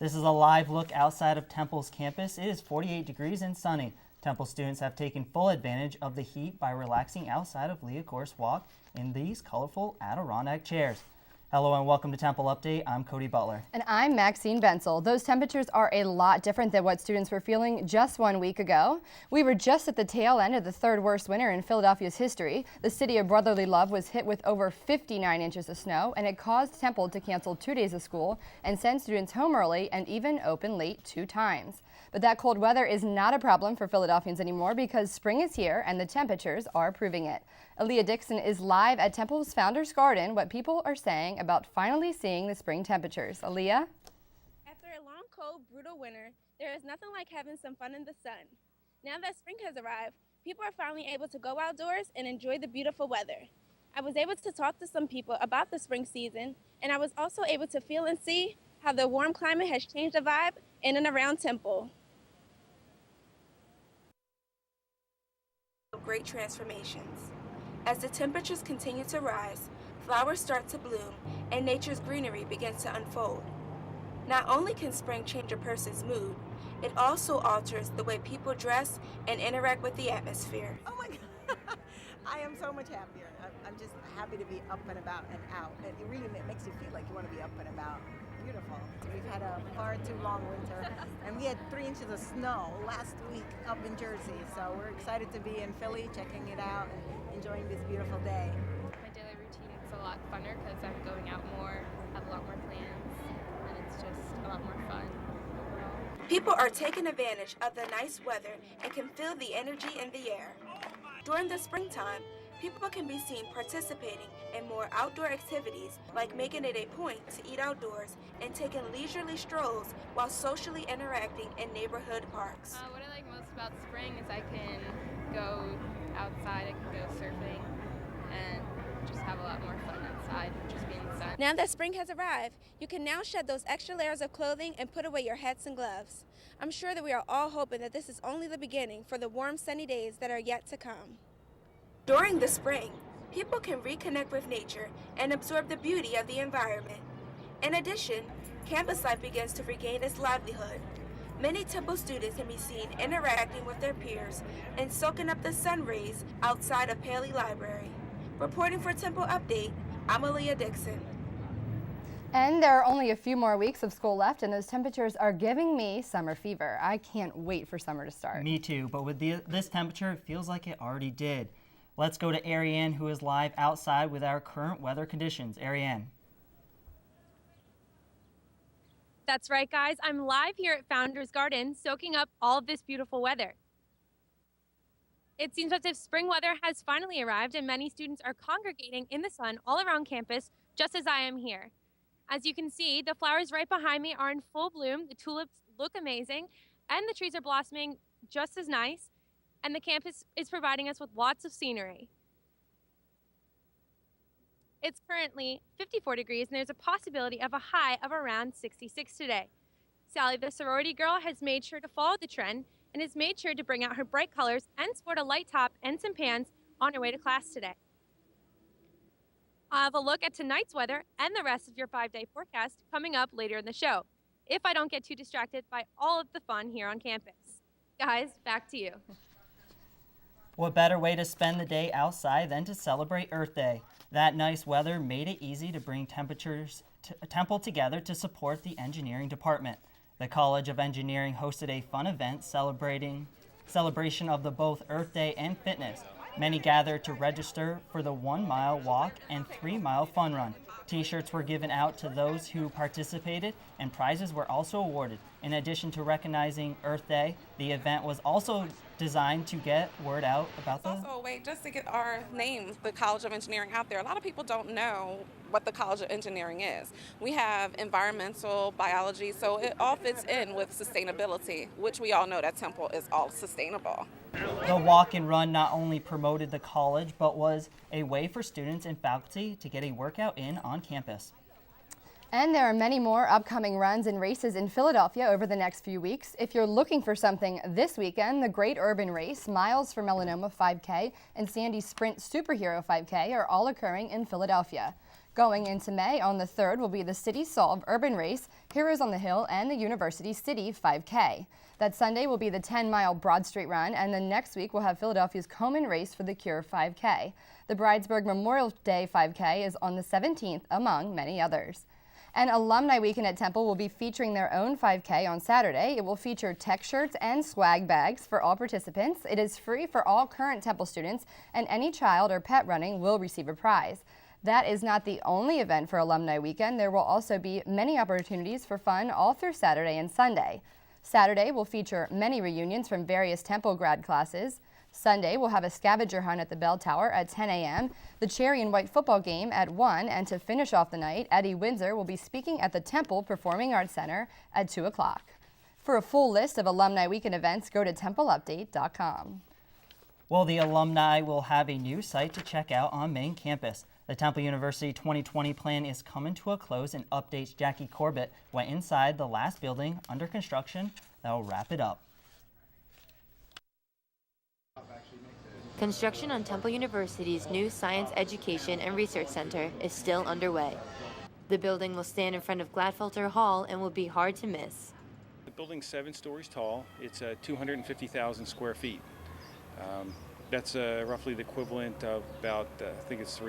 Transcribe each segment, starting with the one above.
This is a live look outside of Temple's campus. It is 48 degrees and sunny. Temple students have taken full advantage of the heat by relaxing outside of Leah Course Walk in these colorful Adirondack chairs. Hello and welcome to Temple Update. I'm Cody Butler. And I'm Maxine Bentzel. Those temperatures are a lot different than what students were feeling just 1 week ago. We were just at the tail end of the third worst winter in Philadelphia's history. The city of brotherly love was hit with over 59 inches of snow, and it caused Temple to cancel 2 days of school and send students home early and even open late 2 times. But that cold weather is not a problem for Philadelphians anymore because spring is here and the temperatures are proving it. Alia Dixon is live at Temple's Founders Garden, what people are saying about finally seeing the spring temperatures. Alia? After a long, cold, brutal winter, there is nothing like having some fun in the sun. Now that spring has arrived, people are finally able to go outdoors and enjoy the beautiful weather. I was able to talk to some people about the spring season, and I was also able to feel and see how the warm climate has changed the vibe in and around Temple. Great transformations. As the temperatures continue to rise, flowers start to bloom and nature's greenery begins to unfold. Not only can spring change a person's mood, it also alters the way people dress and interact with the atmosphere. Oh my God, I am so much happier. I'm just happy to be up and about and out. It really makes you feel like you want to be up and about. Beautiful. We've had a far too long winter, and we had 3 inches of snow last week up in Jersey. So we're excited to be in Philly, checking it out and enjoying this beautiful day. My daily routine is a lot funner because I'm going out more, have a lot more plans, and it's just a lot more fun overall. People are taking advantage of the nice weather and can feel the energy in the air. During the springtime, people can be seen participating in more outdoor activities, like making it a point to eat outdoors and taking leisurely strolls while socially interacting in neighborhood parks. What I like most about spring is I can go outside, I can go surfing, and just have a lot more fun outside, just be in the sun. Now that spring has arrived, you can now shed those extra layers of clothing and put away your hats and gloves. I'm sure that we are all hoping that this is only the beginning for the warm, sunny days that are yet to come. During the spring, people can reconnect with nature and absorb the beauty of the environment. In addition, campus life begins to regain its livelihood. Many Temple students can be seen interacting with their peers and soaking up the sun rays outside of Paley Library. Reporting for Temple Update, I'm Alia Dixon. And there are only a few more weeks of school left, and those temperatures are giving me summer fever. I can't wait for summer to start. Me too, but with this temperature, it feels like it already did. Let's go to Aryann, who is live outside with our current weather conditions. Aryann. That's right, guys. I'm live here at Founders Garden, soaking up all of this beautiful weather. It seems as if spring weather has finally arrived, and many students are congregating in the sun all around campus, just as I am here. As you can see, the flowers right behind me are in full bloom. The tulips look amazing, and the trees are blossoming just as nice. And the campus is providing us with lots of scenery. It's currently 54 degrees, and there's a possibility of a high of around 66 today. Sally, the sorority girl, has made sure to follow the trend and has made sure to bring out her bright colors and sport a light top and some pants on her way to class today. I'll have a look at tonight's weather and the rest of your 5-day forecast coming up later in the show, if I don't get too distracted by all of the fun here on campus. Guys, back to you. What better way to spend the day outside than to celebrate Earth Day? That nice weather made it easy to bring Temple together to support the engineering department. The College of Engineering hosted a fun event celebration of the both Earth Day and fitness. Many gathered to register for the 1-mile walk and 3-mile fun run. T-shirts were given out to those who participated, and prizes were also awarded. In addition to recognizing Earth Day, the event was also designed to get word out about It's also a way just to get our name, the College of Engineering, out there. A lot of people don't know what the College of Engineering is. We have environmental biology, so it all fits in with sustainability, which we all know that Temple is all sustainable. The walk and run not only promoted the college, but was a way for students and faculty to get a workout in on campus. And there are many more upcoming runs and races in Philadelphia over the next few weeks. If you're looking for something this weekend, the Great Urban Race, Miles for Melanoma 5K, and Sandy's Sprint Superhero 5K are all occurring in Philadelphia. Going into May, on the 3rd will be the City Solve Urban Race, Heroes on the Hill, and the University City 5K. That Sunday will be the 10-mile Broad Street Run, and then next week we'll have Philadelphia's Komen Race for the Cure 5K. The Bridesburg Memorial Day 5K is on the 17th, among many others. An Alumni Weekend at Temple will be featuring their own 5K on Saturday. It will feature tech shirts and swag bags for all participants. It is free for all current Temple students, and any child or pet running will receive a prize. That is not the only event for Alumni Weekend. There will also be many opportunities for fun all through Saturday and Sunday. Saturday will feature many reunions from various Temple grad classes. Sunday, we'll have a scavenger hunt at the Bell Tower at 10 a.m., the Cherry and White football game at 1, and to finish off the night, Eddie Windsor will be speaking at the Temple Performing Arts Center at 2 o'clock. For a full list of Alumni Weekend events, go to templeupdate.com. Well, the alumni will have a new site to check out on main campus. The Temple University 2020 plan is coming to a close, and Update's Jackie Corbett went inside the last building under construction that will wrap it up. Construction on Temple University's new Science Education and Research Center is still underway. The building will stand in front of Gladfelter Hall and will be hard to miss. The building's 7 stories tall. It's 250,000 square feet. That's roughly the equivalent of about, I think it's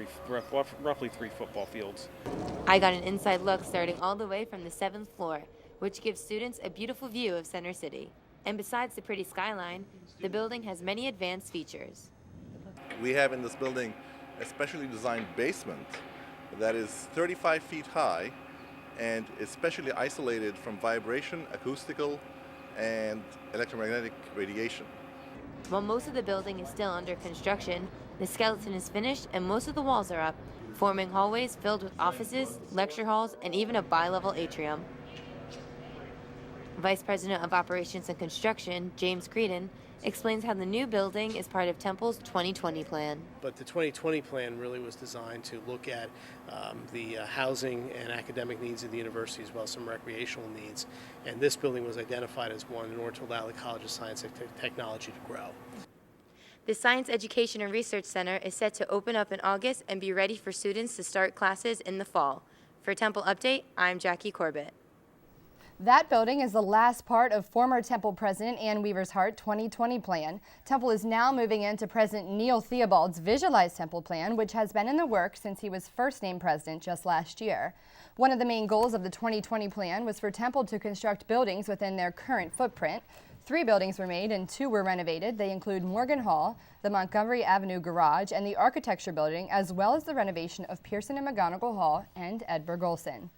roughly 3 football fields. I got an inside look starting all the way from the 7th floor, which gives students a beautiful view of Center City. And besides the pretty skyline, the building has many advanced features. We have in this building a specially designed basement that is 35 feet high and is specially isolated from vibration, acoustical, and electromagnetic radiation. While most of the building is still under construction, the skeleton is finished and most of the walls are up, forming hallways filled with offices, lecture halls, and even a bi-level atrium. Vice President of Operations and Construction, James Creedon, explains how the new building is part of Temple's 2020 plan. But the 2020 plan really was designed to look at the housing and academic needs of the university as well as some recreational needs. And this building was identified as one in order to allow the College of Science and Technology to grow. The Science Education and Research Center is set to open up in August and be ready for students to start classes in the fall. For Temple Update, I'm Jackie Corbett. That building is the last part of former Temple President Ann Weaver's Heart 2020 plan. Temple is now moving into President Neil Theobald's Visualized Temple plan, which has been in the works since he was first named president just last year. One of the main goals of the 2020 plan was for Temple to construct buildings within their current footprint. 3 buildings were made and 2 were renovated. They include Morgan Hall, the Montgomery Avenue Garage, and the Architecture Building, as well as the renovation of Pearson and McGonigal Hall and Edberg Olson.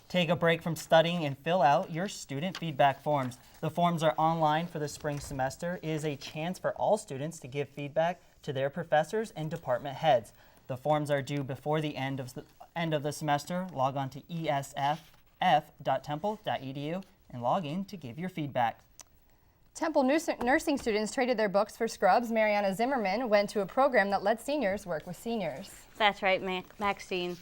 Take a break from studying and fill out your student feedback forms. The forms are online for the spring semester. It is a chance for all students to give feedback to their professors and department heads. The forms are due before the end of the semester. Log on to esff.temple.edu and log in to give your feedback. Temple nursing students traded their books for scrubs. Marianna Zimmerman went to a program that lets seniors work with seniors. That's right, Maxine.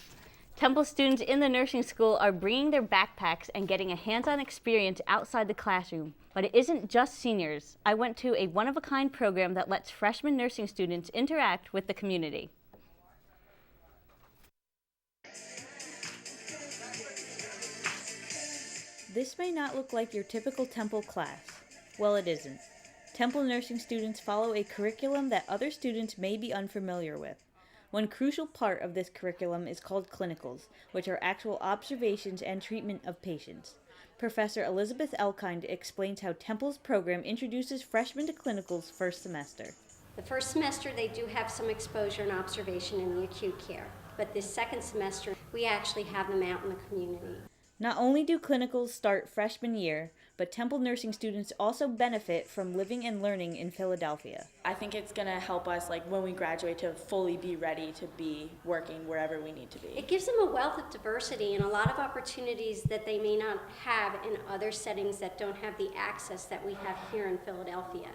Temple students in the nursing school are bringing their backpacks and getting a hands-on experience outside the classroom. But it isn't just seniors. I went to a one-of-a-kind program that lets freshman nursing students interact with the community. This may not look like your typical Temple class. Well, it isn't. Temple nursing students follow a curriculum that other students may be unfamiliar with. One crucial part of this curriculum is called clinicals, which are actual observations and treatment of patients. Professor Elizabeth Elkind explains how Temple's program introduces freshmen to clinicals first semester. The first semester they do have some exposure and observation in the acute care, but this second semester we actually have them out in the community. Not only do clinicals start freshman year, but Temple nursing students also benefit from living and learning in Philadelphia. I think it's going to help us when we graduate to fully be ready to be working wherever we need to be. It gives them a wealth of diversity and a lot of opportunities that they may not have in other settings that don't have the access that we have here in Philadelphia.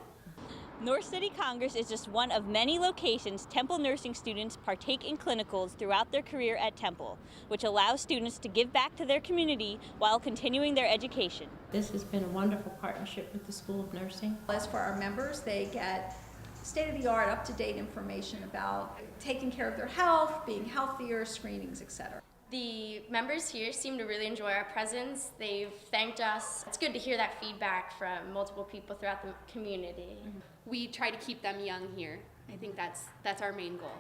North City Congress is just one of many locations Temple nursing students partake in clinicals throughout their career at Temple, which allows students to give back to their community while continuing their education. This has been a wonderful partnership with the School of Nursing. As for our members, they get state-of-the-art, up-to-date information about taking care of their health, being healthier, screenings, etc. The members here seem to really enjoy our presence. They've thanked us. It's good to hear that feedback from multiple people throughout the community. We try to keep them young here. I think that's our main goal.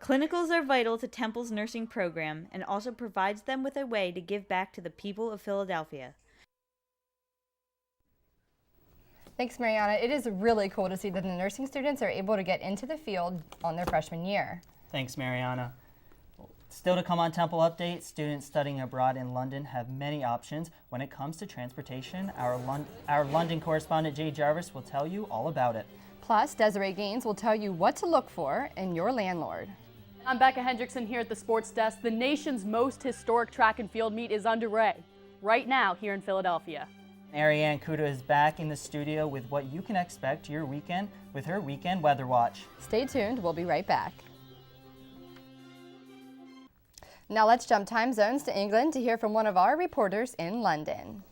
Clinicals are vital to Temple's nursing program and also provides them with a way to give back to the people of Philadelphia. Thanks, Marianna. It is really cool to see that the nursing students are able to get into the field on their freshman year. Thanks, Marianna. Still to come on Temple Update, students studying abroad in London have many options when it comes to transportation. Our London correspondent, Jade Jarvis, will tell you all about it. Plus, Desiree Gaines will tell you what to look for in your landlord. I'm Rebeccah Hendrickson here at the Sports Desk. The nation's most historic track and field meet is underway right now here in Philadelphia. Aryann Cuda is back in the studio with what you can expect your weekend with her Weekend Weather Watch. Stay tuned, we'll be right back. Now let's jump time zones to England to hear from one of our reporters in London.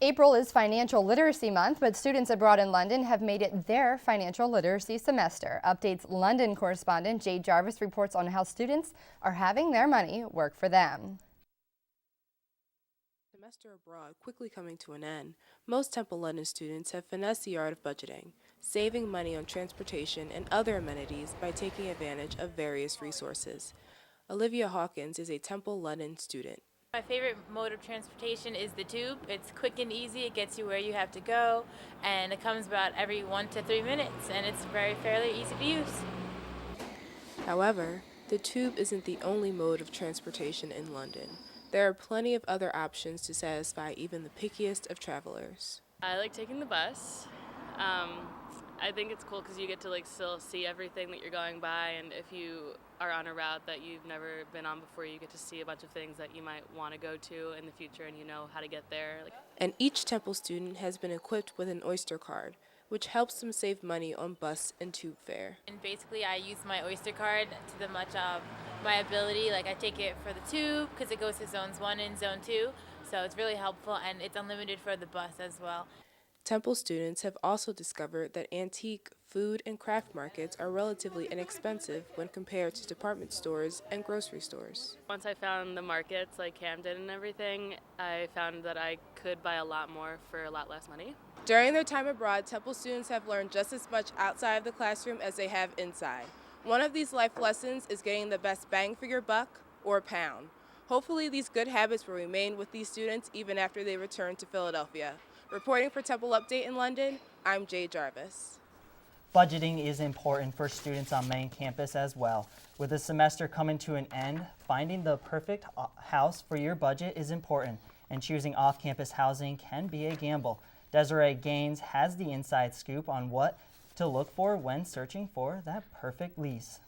April is Financial Literacy Month, but students abroad in London have made it their financial literacy semester. Updates London correspondent Jade Jarvis reports on how students are having their money work for them. Semester abroad quickly coming to an end, most Temple London students have finessed the art of budgeting, saving money on transportation and other amenities by taking advantage of various resources. Olivia Hawkins is a Temple London student. My favorite mode of transportation is the tube. It's quick and easy, it gets you where you have to go, and it comes about every 1 to 3 minutes, and it's fairly easy to use. However, the tube isn't the only mode of transportation in London. There are plenty of other options to satisfy even the pickiest of travelers. I like taking the bus. I think it's cool because you get to still see everything that you're going by, and if you are on a route that you've never been on before, you get to see a bunch of things that you might want to go to in the future, and you know how to get there. And each Temple student has been equipped with an Oyster card, which helps them save money on bus and tube fare. And basically I use my Oyster card to the much of my ability. I take it for the tube because it goes to zones 1 and zone 2, so it's really helpful, and it's unlimited for the bus as well. Temple students have also discovered that antique, food, and craft markets are relatively inexpensive when compared to department stores and grocery stores. Once I found the markets like Camden and everything, I found that I could buy a lot more for a lot less money. During their time abroad, Temple students have learned just as much outside of the classroom as they have inside. One of these life lessons is getting the best bang for your buck or pound. Hopefully these good habits will remain with these students even after they return to Philadelphia. Reporting for Temple Update in London, I'm Jade Jarvis. Budgeting is important for students on main campus as well. With the semester coming to an end, finding the perfect house for your budget is important, and choosing off-campus housing can be a gamble. Desiree Gaines has the inside scoop on what to look for when searching for that perfect lease.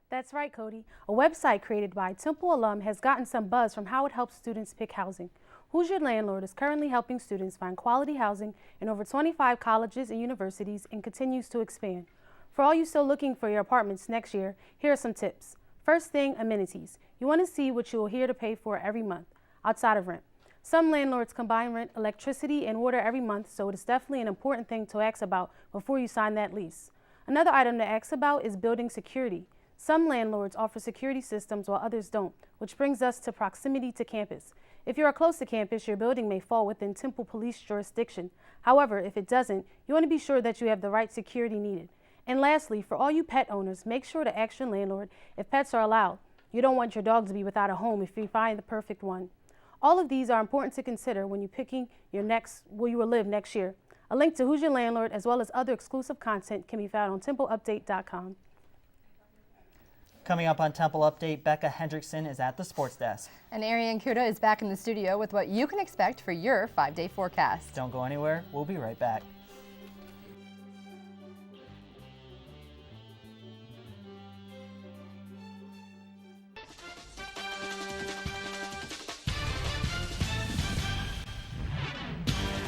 That's right, Cody. A website created by Temple alum has gotten some buzz from how it helps students pick housing. Who's Your Landlord is currently helping students find quality housing in over 25 colleges and universities and continues to expand. For all you still looking for your apartments next year, here are some tips. First thing, amenities. You want to see what you will hear to pay for every month, outside of rent. Some landlords combine rent, electricity, and water every month, so it is definitely an important thing to ask about before you sign that lease. Another item to ask about is building security. Some landlords offer security systems while others don't, which brings us to proximity to campus. If you are close to campus, your building may fall within Temple Police jurisdiction. However, if it doesn't, you want to be sure that you have the right security needed. And lastly, for all you pet owners, make sure to ask your landlord if pets are allowed. You don't want your dog to be without a home if you find the perfect one. All of these are important to consider when you're picking where you will live next year. A link to Who's Your Landlord as well as other exclusive content can be found on templeupdate.com. Coming up on Temple Update, Rebeccah Hendrickson is at the Sports Desk. And Aryann Cuda is back in the studio with what you can expect for your 5-day forecast. Don't go anywhere. We'll be right back.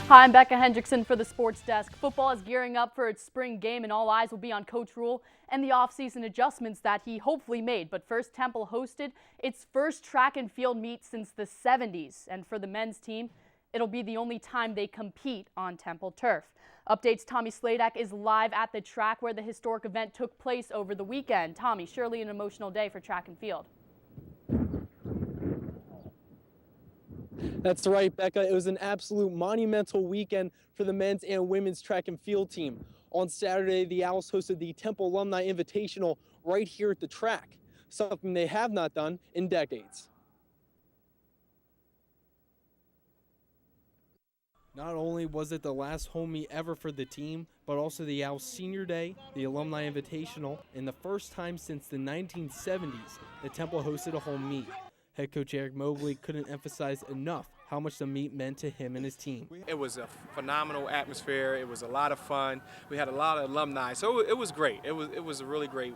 Hi, I'm Becca Hendrickson for the Sports Desk. Football is gearing up for its spring game, and all eyes will be on Coach Rule and the offseason adjustments that he hopefully made. But first, Temple hosted its first track and field meet since the 70s. And for the men's team, it'll be the only time they compete on Temple turf. Updates, Tommy Sladek is live at the track where the historic event took place over the weekend. Tommy, surely an emotional day for track and field. That's right, Becca. It was an absolute monumental weekend for the men's and women's track and field team. On Saturday, the Owls hosted the Temple Alumni Invitational right here at the track, something they have not done in decades. Not only was it the last home meet ever for the team, but also the Owls' senior day, the Alumni Invitational, and the first time since the 1970s that Temple hosted a home meet. Head coach Eric Mobley couldn't emphasize enough how much the meet meant to him and his team. It was a phenomenal atmosphere. It was a lot of fun. We had a lot of alumni, so it was great. It was a really great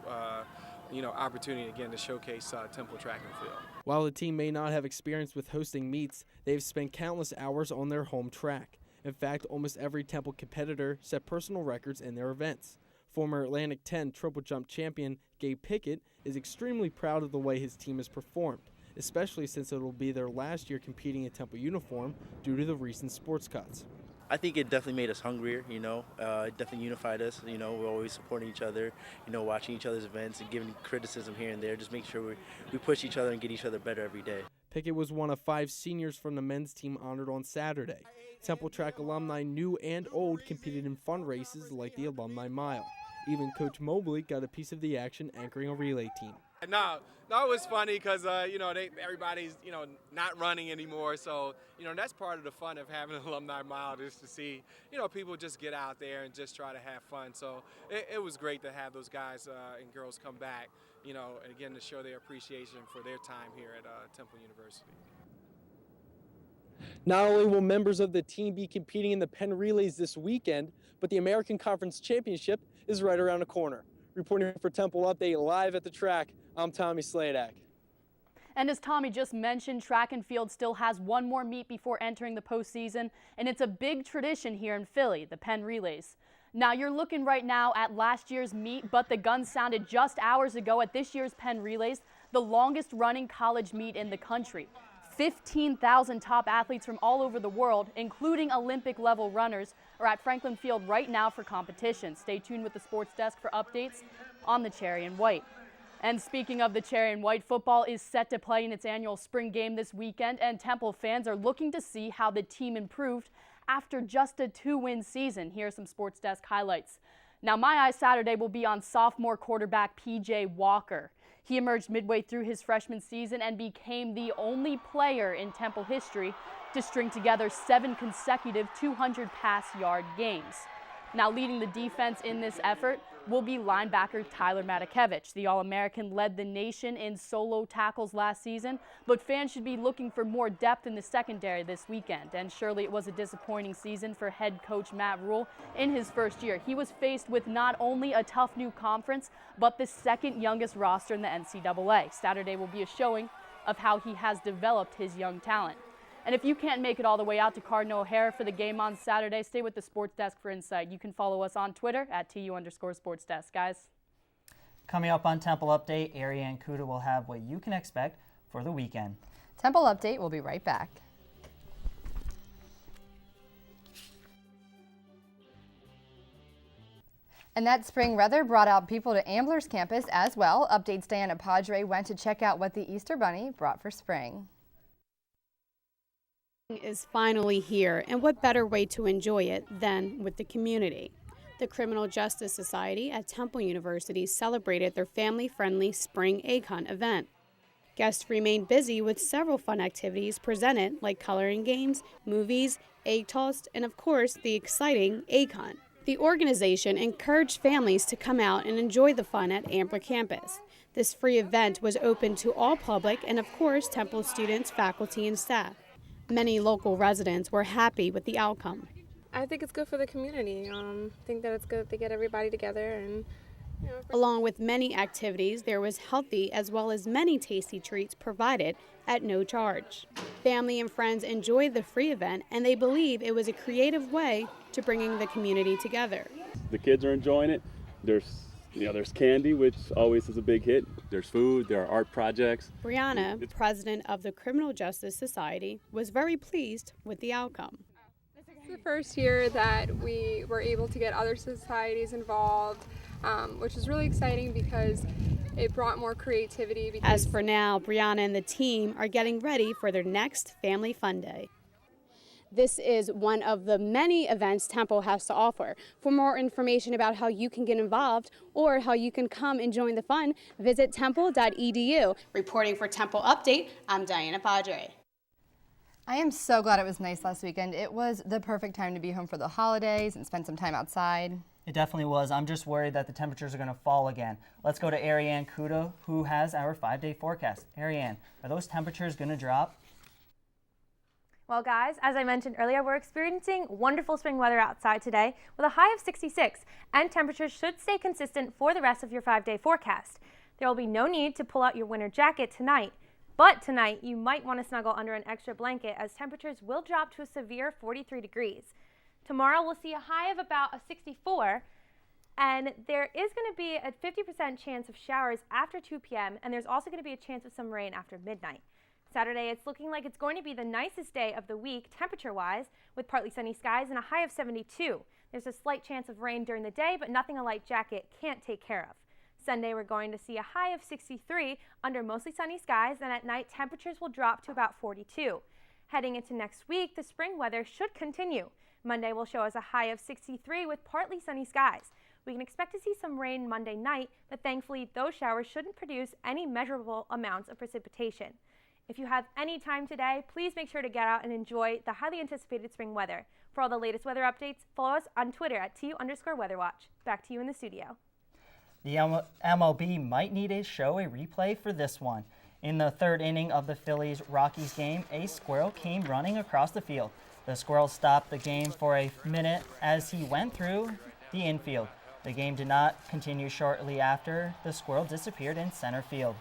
opportunity again to showcase Temple track and field. While the team may not have experience with hosting meets, they've spent countless hours on their home track. In fact, almost every Temple competitor set personal records in their events. Former Atlantic 10 triple jump champion Gabe Pickett is extremely proud of the way his team has performed, especially since it will be their last year competing in Temple uniform due to the recent sports cuts. I think it definitely made us hungrier, it definitely unified us, we're always supporting each other, watching each other's events and giving criticism here and there, just make sure we push each other and get each other better every day. Pickett was one of 5 seniors from the men's team honored on Saturday. Temple track alumni, new and old, competed in fun races like the Alumni Mile. Even Coach Mobley got a piece of the action anchoring a relay team. No, it was funny because, everybody's, not running anymore. So, that's part of the fun of having an alumni mile, just to see, people just get out there and just try to have fun. So it was great to have those guys and girls come back, and again, to show their appreciation for their time here at Temple University. Not only will members of the team be competing in the Penn Relays this weekend, but the American Conference Championship is right around the corner. Reporting for Temple Update live at the track, I'm Tommy Sladek. And as Tommy just mentioned, track and field still has one more meet before entering the postseason, and it's a big tradition here in Philly, the Penn Relays. Now, you're looking right now at last year's meet, but the gun sounded just hours ago at this year's Penn Relays, the longest running college meet in the country. 15,000 top athletes from all over the world, including Olympic-level runners, are at Franklin Field right now for competition. Stay tuned with the Sports Desk for updates on the Cherry and White. And speaking of the Cherry and White, football is set to play in its annual spring game this weekend, and Temple fans are looking to see how the team improved after just a 2-win season. Here are some Sports Desk highlights. Now, my eye Saturday will be on sophomore quarterback P.J. Walker. He emerged midway through his freshman season and became the only player in Temple history to string together 7 consecutive 200-pass-yard games. Now, leading the defense in this effort will be linebacker Tyler Matakevich. The All-American led the nation in solo tackles last season, but fans should be looking for more depth in the secondary this weekend. And surely it was a disappointing season for head coach Matt Rule in his first year. He was faced with not only a tough new conference, but the second youngest roster in the NCAA. Saturday will be a showing of how he has developed his young talent. And if you can't make it all the way out to Cardinal O'Hara for the game on Saturday, stay with the Sports Desk for insight. You can follow us on Twitter at @TU_SportsDesk, guys. Coming up on Temple Update, Aryann and Cuda will have what you can expect for the weekend. Temple Update will be right back. And that spring weather brought out people to Ambler's campus as well. Updates, Diana Padre went to check out what the Easter Bunny brought for spring. Is finally here, and what better way to enjoy it than with the community? The Criminal Justice Society at Temple University celebrated their family-friendly spring egg hunt event. Guests remained busy with several fun activities presented, like coloring games, movies, egg toss, and of course the exciting egg hunt. The organization encouraged families to come out and enjoy the fun at Ambler campus. This free event was open to all public and of course Temple students, faculty, and staff. Many local residents were happy with the outcome. I think it's good for the community. I think that it's good to get everybody together and Along with many activities, there was healthy as well as many tasty treats provided at no charge. Family and friends enjoyed the free event, and they believe it was a creative way to bringing the community together. The kids are enjoying it. There's candy, which always is a big hit. There's food, there are art projects. Marianna, president of the Criminal Justice Society, was very pleased with the outcome. It's the first year that we were able to get other societies involved, which is really exciting because it brought more creativity. As for now, Brianna and the team are getting ready for their next Family Fun Day. This is one of the many events Temple has to offer. For more information about how you can get involved or how you can come and join the fun, visit temple.edu. Reporting for Temple Update, I'm Diana Padre. I am so glad it was nice last weekend. It was the perfect time to be home for the holidays and spend some time outside. It definitely was. I'm just worried that the temperatures are going to fall again. Let's go to Aryann Cuda, who has our 5-day forecast. Aryann, are those temperatures going to drop? Well, guys, as I mentioned earlier, we're experiencing wonderful spring weather outside today with a high of 66, and temperatures should stay consistent for the rest of your 5-day forecast. There will be no need to pull out your winter jacket tonight, but tonight you might want to snuggle under an extra blanket as temperatures will drop to a severe 43 degrees. Tomorrow we'll see a high of about a 64, and there is going to be a 50% chance of showers after 2 p.m., and there's also going to be a chance of some rain after midnight. Saturday, it's looking like it's going to be the nicest day of the week, temperature-wise, with partly sunny skies and a high of 72. There's a slight chance of rain during the day, but nothing a light jacket can't take care of. Sunday, we're going to see a high of 63 under mostly sunny skies, and at night, temperatures will drop to about 42. Heading into next week, the spring weather should continue. Monday will show us a high of 63 with partly sunny skies. We can expect to see some rain Monday night, but thankfully, those showers shouldn't produce any measurable amounts of precipitation. If you have any time today, please make sure to get out and enjoy the highly anticipated spring weather. For all the latest weather updates, follow us on Twitter at @TU_weatherwatch. Back to you in the studio. The MLB might need to show a replay for this one. In the third inning of the Phillies-Rockies game, a squirrel came running across the field. The squirrel stopped the game for a minute as he went through the infield. The game did not continue shortly after the squirrel disappeared in center field.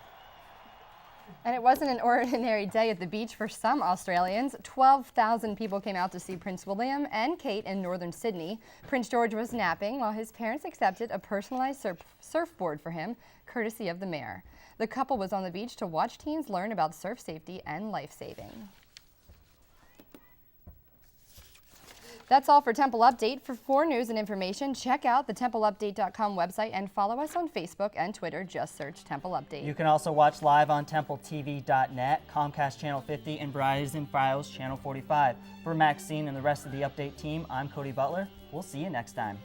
And it wasn't an ordinary day at the beach for some Australians. 12,000 people came out to see Prince William and Kate in northern Sydney. Prince George was napping while his parents accepted a personalized surfboard for him, courtesy of the mayor. The couple was on the beach to watch teens learn about surf safety and life saving. That's all for Temple Update. For more news and information, check out the TempleUpdate.com website and follow us on Facebook and Twitter. Just search Temple Update. You can also watch live on TempleTV.net, Comcast Channel 50, and Verizon Files Channel 45. For Maxine and the rest of the Update team, I'm Cody Butler. We'll see you next time.